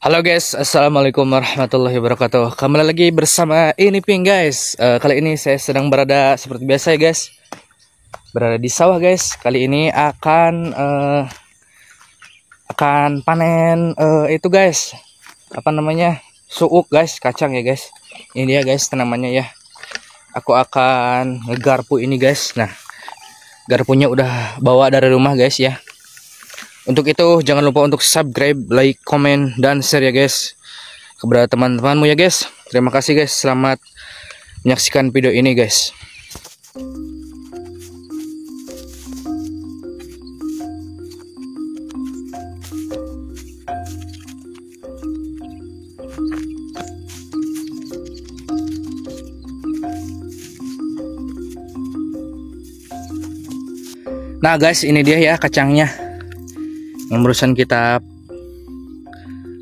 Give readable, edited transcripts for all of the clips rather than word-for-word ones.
Halo guys, assalamualaikum warahmatullahi wabarakatuh. Kembali lagi bersama Iniping guys. Kali ini saya sedang berada seperti biasa ya guys, berada di sawah guys. Kali ini akan panen itu guys, apa namanya, suuk guys, kacang ya guys. Ini dia guys tanamannya ya. Aku akan ngegarpu ini guys. Nah, garpunya udah bawa dari rumah guys ya. Untuk itu jangan lupa untuk subscribe, like, komen, dan share ya guys kepada teman-temanmu ya guys. Terima kasih guys. Selamat menyaksikan video ini guys. Nah guys, ini dia ya kacangnya yang barusan kita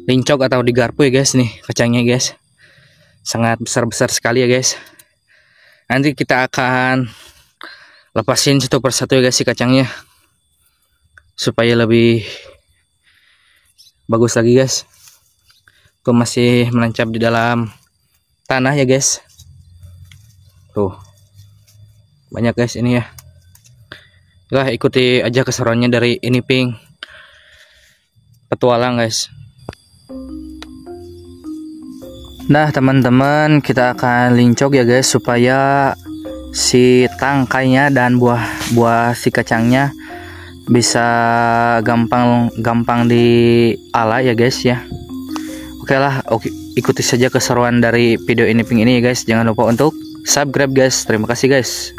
lincok atau digarpu ya guys. Nih kacangnya guys, sangat besar-besar sekali ya guys. Nanti kita akan lepasin satu persatu ya guys si kacangnya, supaya lebih bagus lagi guys. Tuh masih menancap di dalam tanah ya guys. Tuh banyak guys ini ya. Lah, ikuti aja keseruannya dari Iniping petualang guys. Nah teman-teman, kita akan lincok ya guys, supaya si tangkainya dan buah si kacangnya bisa gampang diolah ya guys ya. Oke lah, ikuti saja keseruan dari video Iniping ini ya guys. Jangan lupa untuk subscribe guys. Terima kasih guys.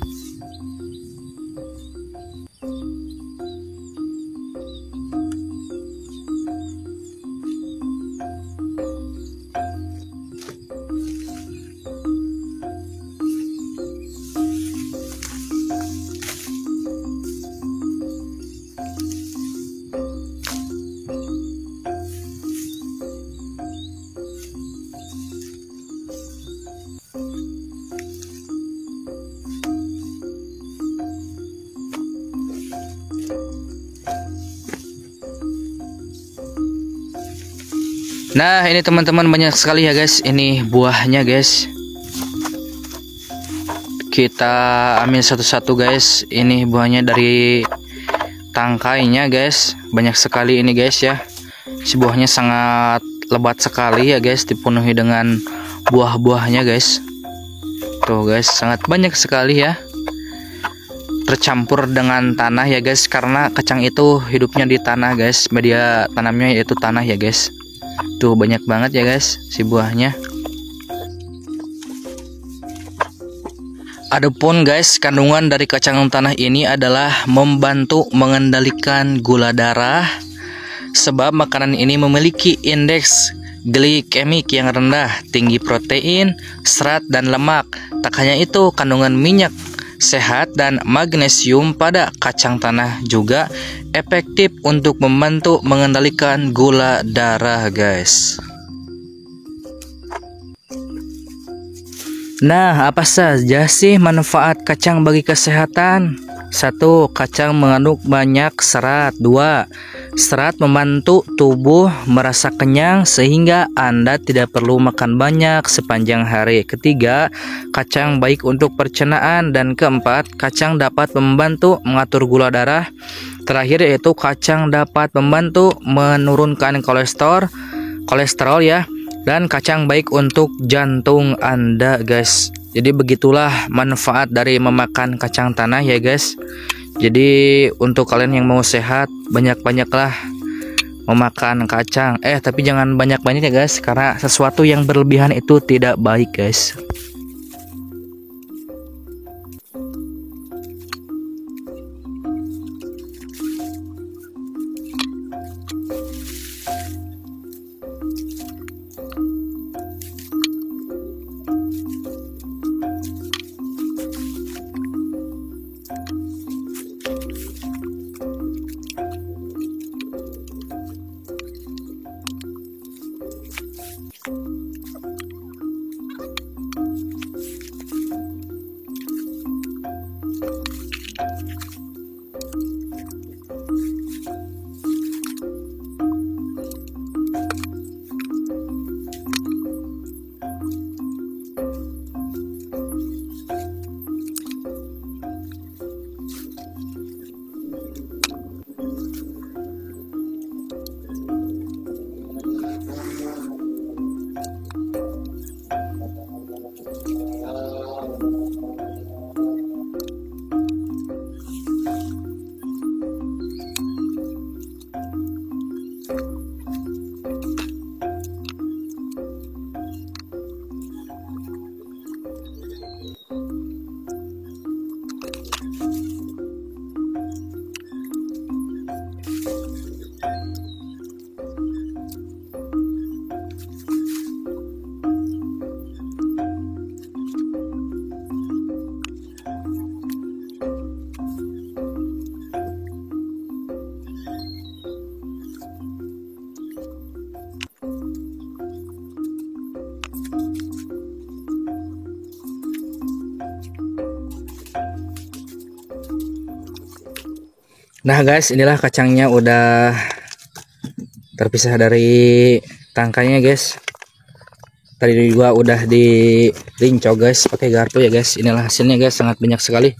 Nah ini teman-teman, banyak sekali ya guys ini buahnya guys. Kita ambil satu-satu guys. Ini buahnya dari tangkainya guys. Banyak sekali ini guys ya. Si buahnya sangat lebat sekali ya guys, dipenuhi dengan buah-buahnya guys. Tuh guys, sangat banyak sekali ya, tercampur dengan tanah ya guys, karena kacang itu hidupnya di tanah guys. Media tanamnya yaitu tanah ya guys. Tuh banyak banget ya guys si buahnya. Adapun guys, kandungan dari kacang tanah ini adalah membantu mengendalikan gula darah, sebab makanan ini memiliki indeks glikemik yang rendah, tinggi protein, serat, dan lemak. Tak hanya itu, kandungan minyak sehat dan magnesium pada kacang tanah juga efektif untuk membantu mengendalikan gula darah guys. Nah, apa saja sih manfaat kacang bagi kesehatan? 1. Kacang mengandung banyak serat. 2. Serat membantu tubuh merasa kenyang sehingga Anda tidak perlu makan banyak sepanjang hari. 3. Kacang baik untuk pencernaan. Dan 4. Kacang dapat membantu mengatur gula darah. Terakhir yaitu kacang dapat membantu menurunkan kolesterol ya. Dan kacang baik untuk jantung Anda guys. Jadi begitulah manfaat dari memakan kacang tanah ya guys. Jadi untuk kalian yang mau sehat, banyak-banyaklah memakan kacang. Tapi jangan banyak-banyak ya guys, karena sesuatu yang berlebihan itu tidak baik guys. Nah guys, inilah kacangnya udah terpisah dari tangkainya guys. Tadi juga udah dirincau guys pakai garpu ya guys. Inilah hasilnya guys, sangat banyak sekali.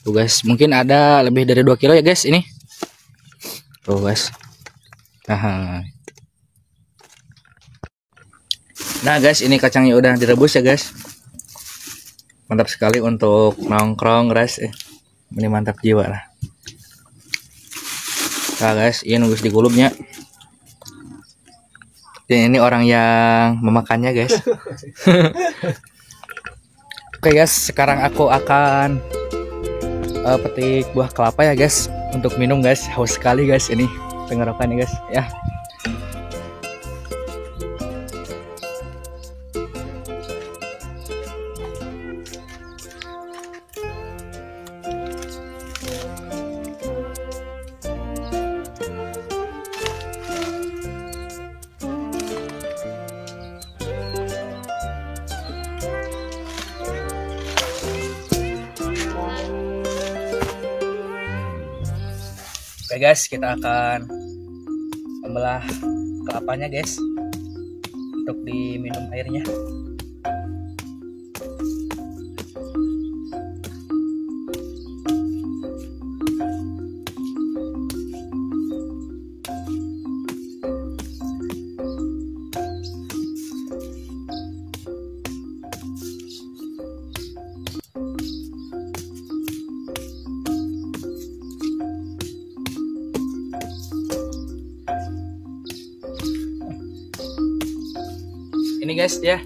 Tuh guys, mungkin ada lebih dari 2 kilo ya guys ini. Tuh guys. Nah guys, ini kacangnya udah direbus ya guys. Mantap sekali untuk nongkrong guys. Ini mantap jiwa lah. Nah guys, ini nunggu digulupnya. Dan ini orang yang memakannya guys. Oke guys, sekarang aku akan petik buah kelapa ya guys untuk minum guys. Haus sekali guys ini tenggorokannya guys ya. Oke guys, kita akan membelah kelapanya guys untuk diminum airnya. Ini guys ya,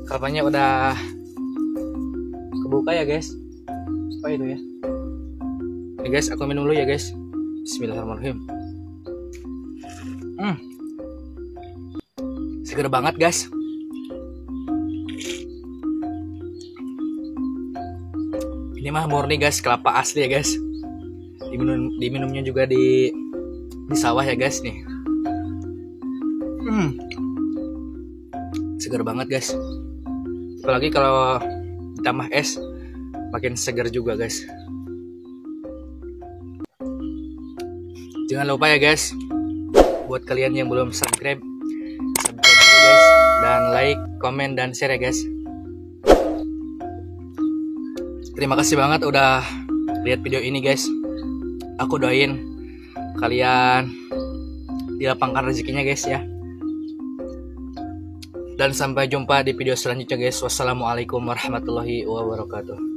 kelapanya udah kebuka ya guys. Apa itu ya? Ini guys, aku minum dulu ya guys. Bismillahirrahmanirrahim. Seger banget guys. Ini mah murni guys, kelapa asli ya guys. Diminumnya juga di sawah ya guys nih. Segar banget guys, apalagi kalau ditambah es makin segar juga guys. Jangan lupa ya guys, buat kalian yang belum subscribe dulu guys, dan like, komen, dan share ya guys. Terima kasih banget udah lihat video ini guys. Aku doain kalian dilapangkan rezekinya guys ya. Dan sampai jumpa di video selanjutnya guys. Wassalamualaikum warahmatullahi wabarakatuh.